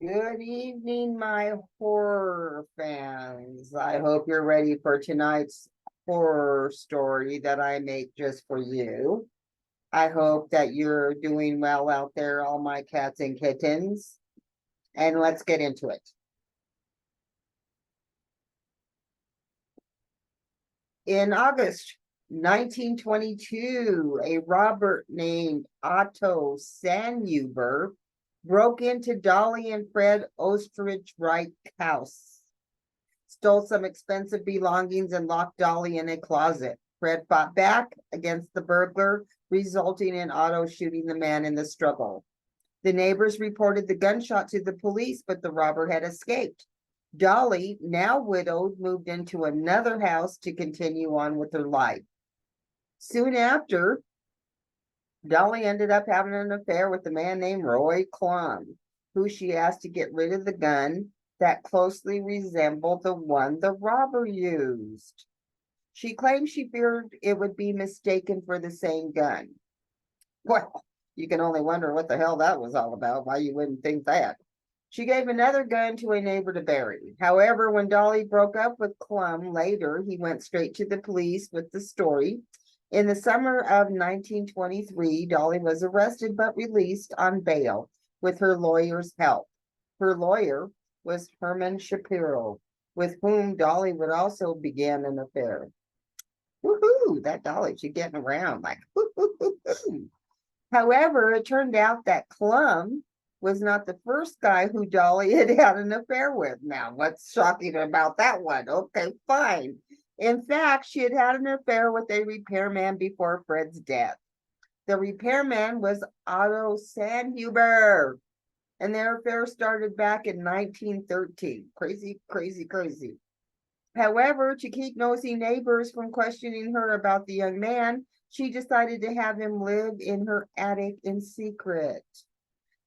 Good evening, my horror fans. I hope you're ready for tonight's horror story that I make just for you. I hope that you're doing well out there, all my cats and kittens. And let's get into it. In August 1922, a robber named Otto Sanhuber broke into Dolly and Fred Ostrich Wright's house, stole some expensive belongings, and locked Dolly in a closet. Fred fought back against the burglar, resulting in Otto shooting the man in the struggle. The neighbors reported the gunshot to the police, but the robber had escaped. Dolly, now widowed, moved into another house to continue on with her life. Soon after, Dolly ended up having an affair with a man named Roy Klum, who she asked to get rid of the gun that closely resembled the one the robber used. She claimed she feared it would be mistaken for the same gun. Well, you can only wonder what the hell that was all about, why you wouldn't think that. She gave another gun to a neighbor to bury. However, when Dolly broke up with Klum later, he went straight to the police with the story. In the summer of 1923, Dolly was arrested but released on bail with her lawyer's help. Her lawyer was Herman Shapiro, with whom Dolly would also begin an affair. Woohoo! That Dolly, she's getting around like woo-hoo-hoo-hoo. However, it turned out that Klum was not the first guy who Dolly had had an affair with. Now, what's shocking about that one? Okay, fine. In fact, she had had an affair with a repairman before Fred's death. The repairman was Otto Sanhuber, and their affair started back in 1913. Crazy, crazy, crazy. However, to keep nosy neighbors from questioning her about the young man, she decided to have him live in her attic in secret.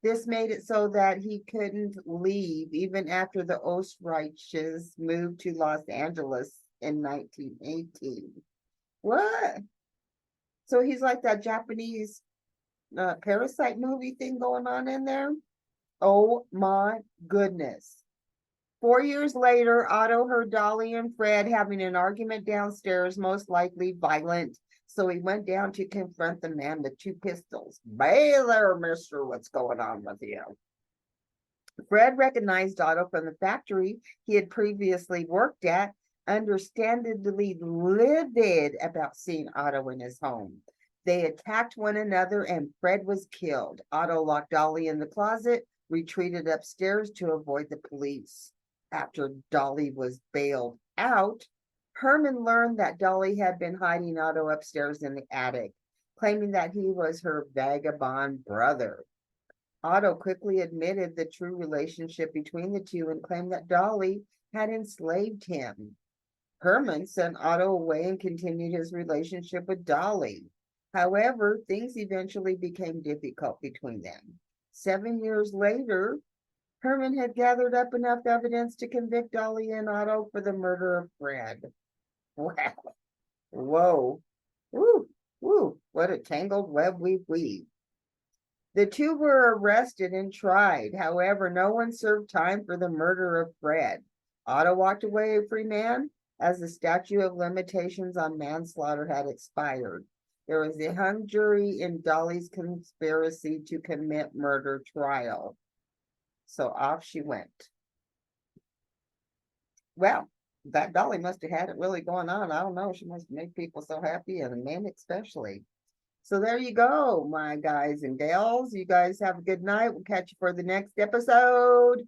This made it so that he couldn't leave even after the Ostriches moved to Los Angeles in 1918. What? So he's like that Japanese parasite movie thing going on in there? Oh my goodness. 4 years later, Otto heard Dolly and Fred having an argument downstairs, most likely violent. So he went down to confront the man with two pistols. Hey there, mister, what's going on with you? Fred recognized Otto from the factory he had previously worked at, understandably livid about seeing Otto in his home. They attacked one another and Fred was killed. Otto locked Dolly in the closet, retreated upstairs to avoid the police. After Dolly was bailed out, Herman learned that Dolly had been hiding Otto upstairs in the attic, claiming that he was her vagabond brother. Otto quickly admitted the true relationship between the two and claimed that Dolly had enslaved him. Herman sent Otto away and continued his relationship with Dolly. However, things eventually became difficult between them. 7 years later, Herman had gathered up enough evidence to convict Dolly and Otto for the murder of Fred. Wow. Whoa. Woo. Woo. What a tangled web we weave. The two were arrested and tried. However, no one served time for the murder of Fred. Otto walked away a free man as the statute of limitations on manslaughter had expired. There was a hung jury in Dolly's conspiracy to commit murder trial. So off she went. Well, that Dolly must have had it really going on. I don't know. She must make people so happy, and men especially. So there you go, my guys and gals. You guys have a good night. We'll catch you for the next episode.